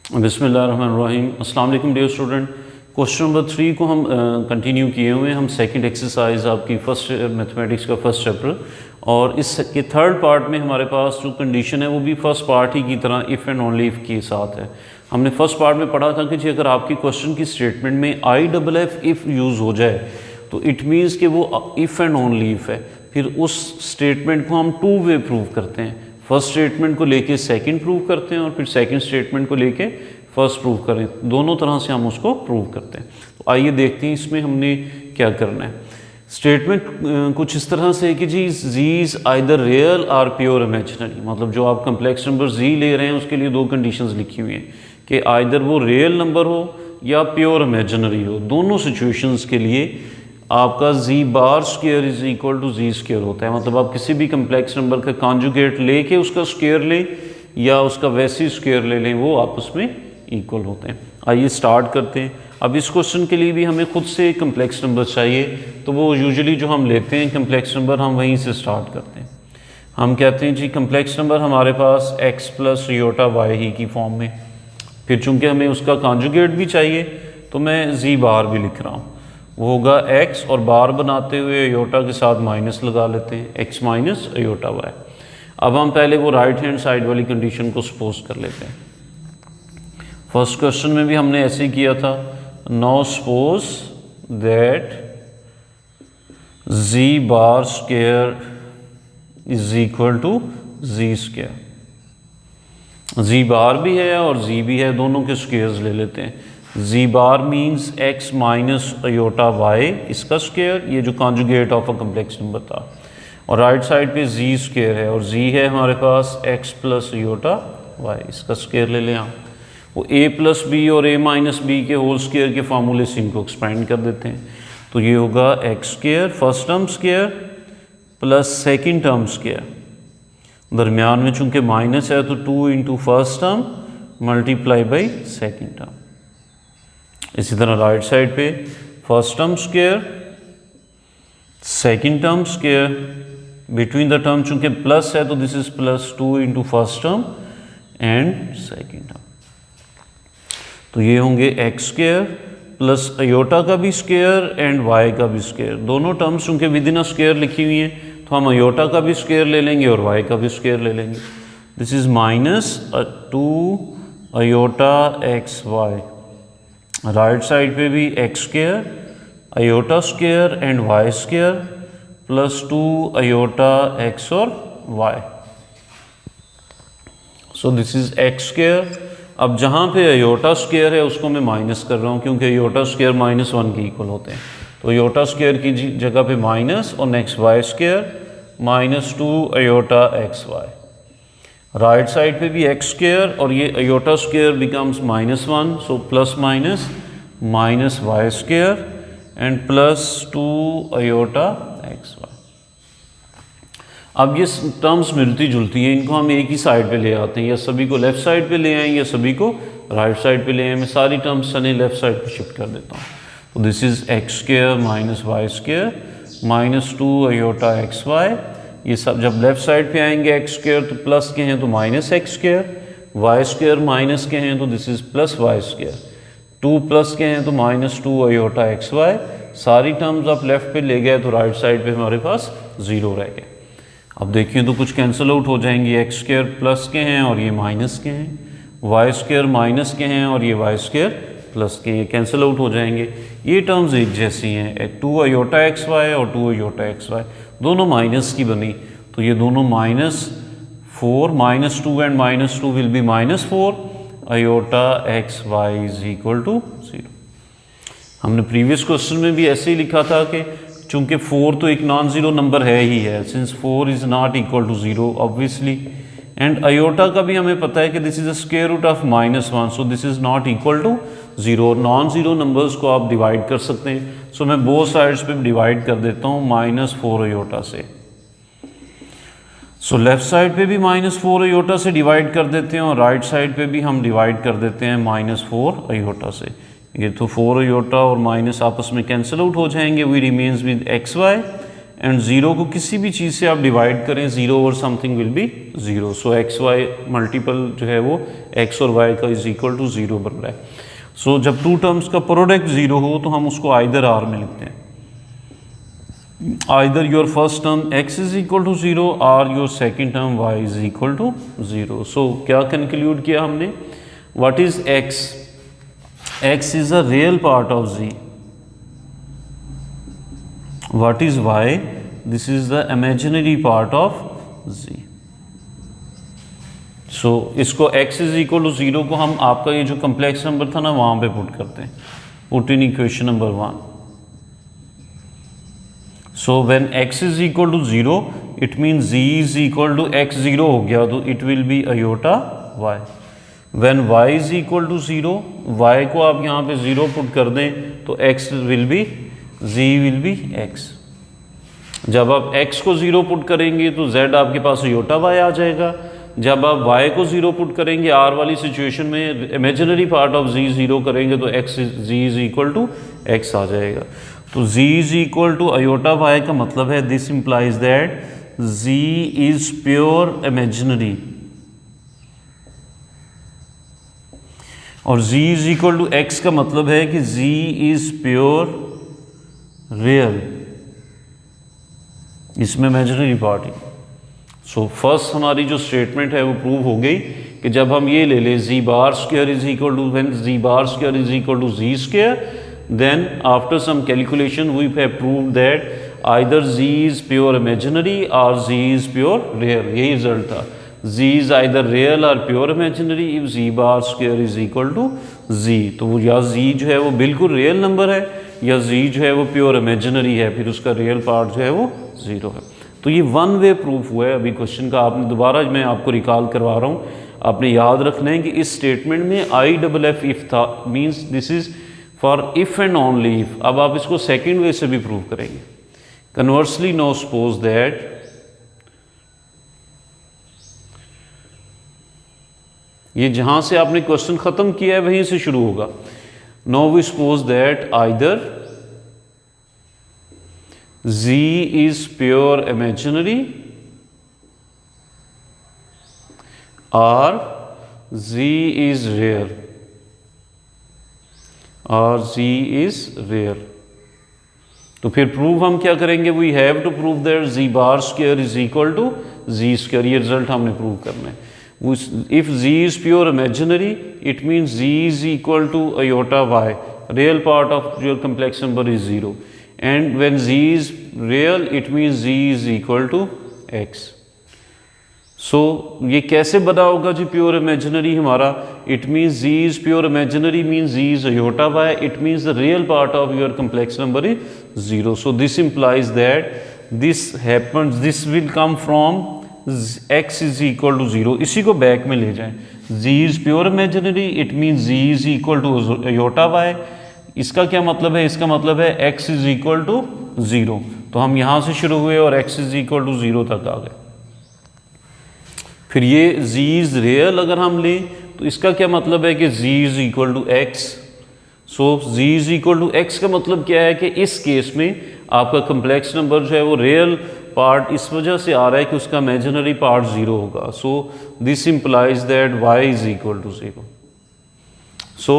बिस्मिल्लाहिर्रहमानिर्रहीम। अस्सलाम वालेकुम डियर स्टूडेंट। क्वेश्चन नंबर 3 को हम कंटिन्यू किए हुए हैं। हम सेकंड एक्सरसाइज आपकी फर्स्ट मैथमेटिक्स का फर्स्ट चैप्टर, और इसके थर्ड पार्ट में हमारे पास जो कंडीशन है वो भी फर्स्ट पार्ट ही की तरह इफ़ एंड ओनली इफ़ के साथ है। हमने फर्स्ट पार्ट में पढ़ा था कि जी अगर आपकी क्वेश्चन की स्टेटमेंट में IFF इफ़ यूज़ हो जाए तो इट मीन्स कि वो इफ़ एंड ओनली इफ़ है। फिर उस स्टेटमेंट को हम टू वे प्रूव करते हैं। फर्स्ट स्टेटमेंट को लेके सेकंड प्रूव करते हैं और फिर सेकंड स्टेटमेंट को लेके फर्स्ट प्रूव करें। दोनों तरह से हम उसको प्रूव करते हैं। तो आइए देखते हैं इसमें हमने क्या करना है। स्टेटमेंट कुछ इस तरह से है कि जी जी इज़ आइदर रियल और प्योर इमेजिनरी। मतलब जो आप कम्प्लेक्स नंबर जी ले रहे हैं उसके लिए दो कंडीशंस लिखी हुई हैं कि आइदर वो रियल नंबर हो या प्योर इमेजिनरी हो। दोनों सिचुएशंस के लिए आपका Z bar square is equal to Z square होता है। मतलब आप किसी भी कम्प्लेक्स नंबर का कॉन्जुगेट लेके उसका स्क्वायर लें या उसका वैसे स्क्वायर ले लें, वो आपस में इक्वल होते हैं। आइए स्टार्ट करते हैं। अब इस क्वेश्चन के लिए भी हमें खुद से कम्प्लेक्स नंबर चाहिए, तो वो यूजुअली जो हम लेते हैं कम्प्लेक्स नंबर हम वहीं से स्टार्ट करते हैं। हम कहते हैं जी कम्प्लेक्स नंबर हमारे पास x plus Yotta why he की फॉर्म में। फिर चूँकि हमें उसका कॉन्जुगेट भी चाहिए तो मैं जी बार भी लिख रहा हूँ। वो होगा x और बार बनाते हुए अयोटा के साथ माइनस लगा लेते हैं, x माइनस अयोटा वाई। अब हम पहले वो राइट हैंड साइड वाली कंडीशन को सपोज कर लेते हैं। फर्स्ट क्वेश्चन में भी हमने ऐसे ही किया था। Now suppose that z bar square is equal to Z square. Z bar भी है और जी भी है, दोनों के स्क्वायर्स ले लेते हैं। Z bar means x minus iota Y, इसका स्क्वायर, ये जो conjugate of a complex number था। और राइट साइड पे जी स्क्वायर है और जी है हमारे पास x प्लस अयोटा वाई, इसका स्क्वायर ले लें आप। वो a प्लस बी और a माइनस बी के होल स्क्वायर के फार्मूले से इनको एक्सपेंड कर देते हैं। तो ये होगा x square first term square plus second term square. दरमियान में चूंकि माइनस है तो 2 into first term multiply by second term. इसी तरह राइट साइड पे first term square second term square, between the term चूंकि प्लस है तो this is plus 2 into first term and second term. तो ये होंगे एक्स स्क्वायर प्लस अयोटा का भी स्क्वायर एंड वाई का भी स्क्वायर। दोनों टर्म्स चूंकि विद इन अ स्क्वायर लिखी हुई हैं तो हम अयोटा का भी स्क्वायर ले लेंगे और वाई का भी स्क्वायर ले लेंगे। This is minus 2 iota X Y. Right side पे भी X square iota square and Y square plus 2 iota X और Y. So this is X square. अब जहाँ पे अयोटा स्क्वायर है उसको मैं माइनस कर रहा हूँ क्योंकि अयोटा स्क्वायर -1 के इक्वल होते हैं। तो अयोटा स्क्वायर की जगह पे माइनस और next Y square -2 iota X Y. Right side पे भी एक्स स्क्वायर और ये iota square becomes -1, so plus minus Y square and plus 2 iota X Y. अब ये टर्म्स मिलती जुलती हैं, इनको हम एक ही साइड पे ले आते हैं, या सभी को लेफ़्ट साइड पे ले आएँ या सभी को राइट साइड पे ले आएँ। मैं सारी टर्म्स सने लेफ़्ट साइड पे शिफ्ट कर देता हूँ। तो this is X square minus Y square -2 iota X Y. ये सब जब लेफ़्ट साइड पे आएंगे एक्स स्क्वायर तो प्लस के हैं तो minus X square, Y square minus के हैं तो this is plus Y square, 2 plus के हैं तो -2 अयोटा एक्स वाई। सारी टर्म्स आप लेफ़्ट पे ले गए तो राइट साइड पे हमारे पास 0 रह गए। अब देखिए तो कुछ कैंसिल आउट हो जाएंगे। एक्स स्क्वायर प्लस के हैं और ये माइनस के हैं, वाई स्क्वायर माइनस के हैं और ये वाई स्क्वायर प्लस के, ये कैंसिल आउट हो जाएंगे। ये टर्म्स एक जैसी हैं, 2 अयोटा एक्स वाई और 2 अयोटा एक्स वाई, दोनों माइनस की बनी। तो ये दोनों -4 -2 and -2 will be -4 iota X Y is equal to 0। हमने प्रीवियस क्वेश्चन में भी ऐसे ही लिखा था कि चूंकि 4 तो एक नॉन ज़ीरो नंबर है ही है, since 4 is not equal to 0 obviously, and iota का भी हमें पता है कि this is the square root of -1, so this is not equal to 0। Non zero numbers को आप डिवाइड कर सकते हैं। सो मैं बोथ साइड्स पे डिवाइड कर देता हूँ -4 अयोटा से। सो लेफ़्ट साइड पे भी -4 अयोटा से डिवाइड कर देते हैं और राइट साइड पे भी हम डिवाइड कर देते हैं -4 अयोटा से। ये तो 4 अयोटा और माइनस आपस में कैंसिल आउट हो जाएंगे। We remains with X Y and zero को किसी भी चीज़ से आप डिवाइड करें, zero over something will be zero. So X Y multiple जो है वो एक्स और वाई का इज इक्वल टू ज़ीरो बन रहा है। सो जब टू टर्म्स का प्रोडक्ट ज़ीरो हो तो हम उसको आइदर आर में लिखते हैं, either your first term x is equal to zero और your second term y is equal to zero. So क्या कंक्लूड किया हमने, व्हाट इज x? x इज a real part of z। What is y? This is the imaginary part of z। So इसको x is equal to zero को हम आपका ये जो कम्प्लेक्स नंबर था ना वहाँ पे पुट करते हैं, put in equation number 1। So when x is equal to 0 it means z is equal to x 0 हो गया तो it will be iota y। When y is equal to 0, y को आप यहाँ पे 0 पुट कर दें तो x will be, z will be x। जब आप x को 0 पुट करेंगे तो z आपके पास iota y आ जाएगा। जब आप y को 0 पुट करेंगे r वाली सिचुएशन में इमेजिनरी पार्ट ऑफ z 0 करेंगे तो z is equal to x आ जाएगा। तो z is equal to iota y का मतलब है this implies that z is pure imaginary और z is equal to x का मतलब है कि z इज प्योर रियल, इसमें इमेजिनरी पार्ट है। सो फर्स्ट हमारी जो स्टेटमेंट है वो प्रूव हो गई कि जब हम ये ले लें z bar square is equal to, when z bar square is equal to z square, then after some calculation we have proved that either z is pure imaginary or z is pure real। यही result था, z is either real or pure imaginary if z bar square is equal to z। तो वो या z जो है वो बिल्कुल real number है या z जो है वो प्योर इमेजिनरी है, फिर उसका रियल पार्ट जो है वो ज़ीरो है। तो ये वन वे प्रूफ हुआ है अभी क्वेश्चन का। आपने दोबारा मैं आपको रिकॉल करवा रहा हूँ, आपने याद रखना है कि इस स्टेटमेंट में IFF इफ था, means this is for if and only if. अब आप इसको सेकेंड वे से भी प्रूव करेंगे। कन्वर्सली नो सपोज दैट ये जहां से आपने क्वेश्चन खत्म किया है वहीं से शुरू होगा। No we suppose that either z is pure imaginary और z इज रियल और z इज रियल। तो फिर प्रूव हम क्या करेंगे, we have to prove that z bar square is equal to z square. ये रिजल्ट हमने प्रूव करना है। If z is pure imaginary it means z is equal to iota y, real part of your complex number is zero, and when z is real it means z is equal to x। So ये कैसे बना होगा Z pure imaginary हमारा, it means z is pure imaginary means z is iota y, it means the real part of your complex number is zero. So this implies that this happens, this will come from x is equal to zero. इसी को back में ले जाएं, z is pure imaginary it means z is equal to iota y। इसका क्या मतलब है, इसका मतलब है x is equal to zero. तो हम यहाँ से शुरू हुए और x is equal to zero तक आ गए। फिर ये z इज रियल अगर हम लें तो इसका क्या मतलब है कि z is equal to x। So z is equal to x का मतलब क्या है कि इस केस में आपका कम्प्लेक्स नंबर जो है वो रियल पार्ट इस वजह से आ रहा है कि उसका इमेजिनरी पार्ट ज़ीरो होगा। So this implies that y is equal to zero. So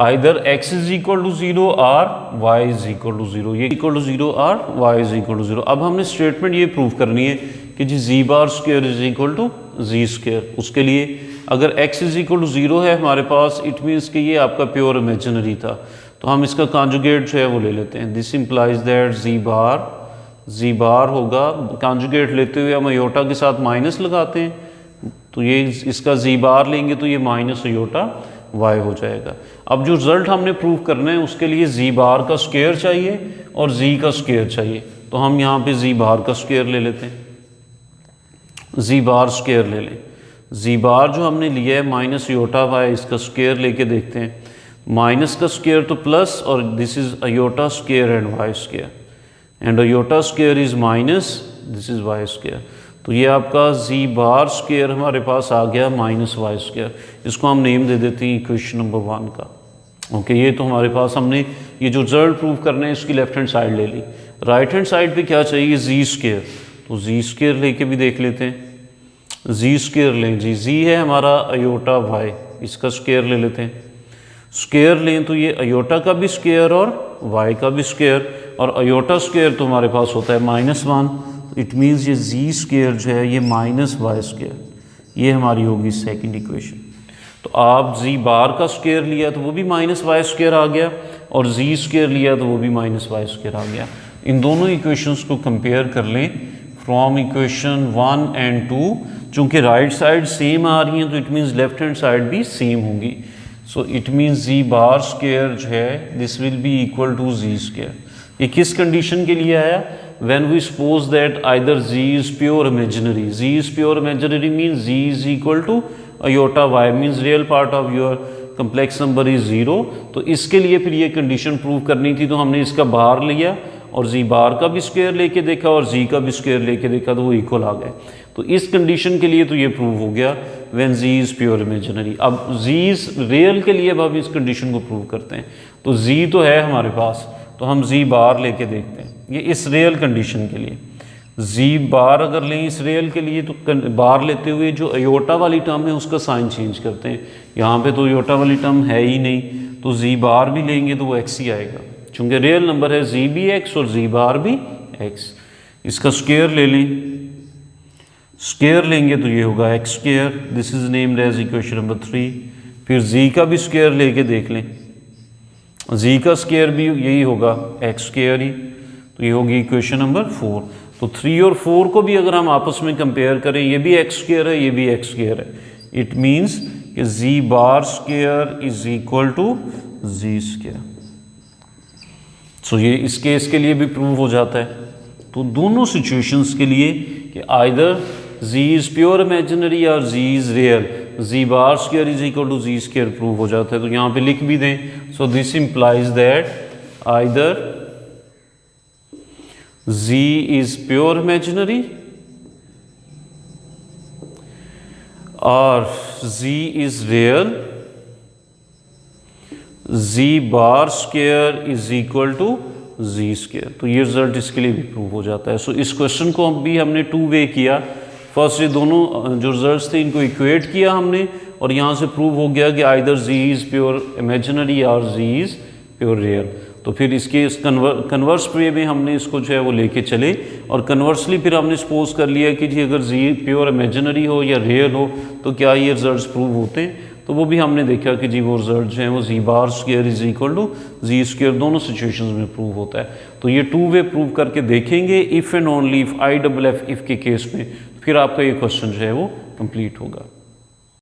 either x is equal to zero और y is equal to zero, ये इक्वल टू ज़ीरो और y is equal to zero. अब हमने statement ये prove करनी है कि Z z bar square is equal to z square. उसके लिए अगर x is equal to zero है हमारे पास, इट मीन्स कि ये आपका प्योर इमेजिनरी था, तो हम इसका कॉन्जुगेट जो है वो ले लेते हैं। दिस इम्प्लाइज दैट z बार होगा, कॉन्जुगेट लेते हुए हम आयोटा के साथ माइनस लगाते हैं, तो ये इसका z बार लेंगे तो ये माइनस आयोटा y हो जाएगा। अब जो रिजल्ट हमने प्रूव करना है उसके लिए z बार का स्क्वायर चाहिए और z का स्क्वायर चाहिए, तो हम यहाँ पे z बार का स्क्वायर ले लेते हैं, z बार स्क्वायर ले लें। z बार जो हमने लिया है माइनस आयोटा y, इसका स्क्वायर लेके देखते हैं। माइनस का स्क्वायर तो प्लस और this is iota square and y square, and iota square is minus this is y square. तो ये आपका z बार स्क्वायर हमारे पास आ गया माइनस y स्क्वायर। इसको हम नेम दे देते हैं इक्वेशन नंबर 1 का। ओके, ये तो हमारे पास हमने ये जो रिजल्ट प्रूव करने हैं इसकी लेफ्ट हैंड साइड ले ली। राइट हैंड साइड पे क्या चाहिए, जी स्क्वायर, तो जी स्क्वायर लेके भी देख लेते हैं। जी स्क्वायर लें जी, जी है हमारा अयोटा वाई, इसका स्क्वायर ले लेते हैं। स्क्वायर लें तो ये अयोटा का भी स्क्वायर और वाई का भी स्क्वायर, और अयोटा स्क्वायर तो हमारे पास होता है -1, इट मीन्स ये जी स्क्वायर जो है ये -y स्क्वायर, ये हमारी होगी सेकंड इक्वेशन। तो आप जी बार का स्क्वायर लिया तो वो भी -y स्क्वायर आ गया, और जी स्क्वायर लिया तो वो भी -y स्क्वायर आ गया। इन दोनों इक्वेशंस को कंपेयर कर लें फ्रॉम इक्वेशन 1 एंड 2, चूँकि राइट साइड सेम आ रही हैं तो it means left hand side भी सेम होंगी। So it means Z bar square जो है this will be equal to Z square. ये किस कंडीशन के लिए आया, when we suppose that either Z is pure imaginary, Z is pure imaginary means Z is equal to iota Y, means real part of your complex number is 0। तो इसके लिए फिर ये कंडीशन प्रूव करनी थी, तो हमने इसका बार लिया और जी बार का भी स्क्वायर लेके देखा और जी का भी स्क्वायर लेके देखा, तो वो इक्वल आ गए। तो इस कंडीशन के लिए तो ये प्रूव हो गया when Z is pure imaginary. अब जी इज़ रियल के लिए अब हम इस कंडीशन को प्रूव करते हैं। तो जी तो है हमारे पास, तो हम जी बार लेके देखते हैं, ये इस रियल कंडीशन के लिए। जी बार अगर लें इस रियल के लिए, तो बार लेते हुए जो अयोटा वाली टर्म है उसका साइन चेंज करते हैं। यहाँ पे तो अयोटा वाली टर्म है ही नहीं, तो जी बार भी लेंगे तो वो एक्स ही आएगा, चूँकि रियल नंबर है जी भी एक्स और जी बार भी एक्स। इसका स्क्वायर ले लें, स्क्वायर लेंगे तो ये होगा X square, this is named as equation number 3। फिर जी का भी स्क्वायर लेके देख लें, जी का स्क्वायर भी यही होगा एक्स स्क्वायर ही, तो ये होगी इक्वेशन नंबर 4। तो 3 और 4 को भी अगर हम आपस में कंपेयर करें, ये भी एक्स स्क्वायर है, ये भी एक्स स्क्वायर है, इट मीन्स कि Z bar square is equal to Z square. So ये इस केस के लिए भी प्रूव हो जाता है। तो दोनों सिचुएशंस के लिए कि either Z is pure imaginary और Z is real, Z bar square is equal to Z square prove हो जाता है। तो यहाँ पे लिख भी दें, so this implies that either Z is pure imaginary और Z is real, Z bar square is equal to Z square. तो ये रिजल्ट इसके लिए भी प्रूव हो जाता है। सो इस क्वेश्चन को भी हमने 2 वे किया। फर्स्ट ये दोनों जो रिजल्ट्स थे इनको इक्वेट किया हमने, और यहाँ से प्रूव हो गया कि either Z is pure imaginary और जी इज़ प्योर रियल। तो फिर इसके इस कन्वर्स वे में हमने इसको जो है वो लेके चले, और कन्वर्सली फिर हमने सपोज कर लिया कि जी अगर जी प्योर इमेजिनरी हो या रियल हो तो क्या ये रिजल्ट्स प्रूव होते हैं। तो वो भी हमने देखा कि जी वो रिजल्ट जो है वो Z bar square is equal to Z square दोनों सिचुएशंस में प्रूव होता है। तो ये 2 वे प्रूव करके देखेंगे if and only if, I double F if के केस में, फिर आपका ये क्वेश्चन जो है वो कंप्लीट होगा।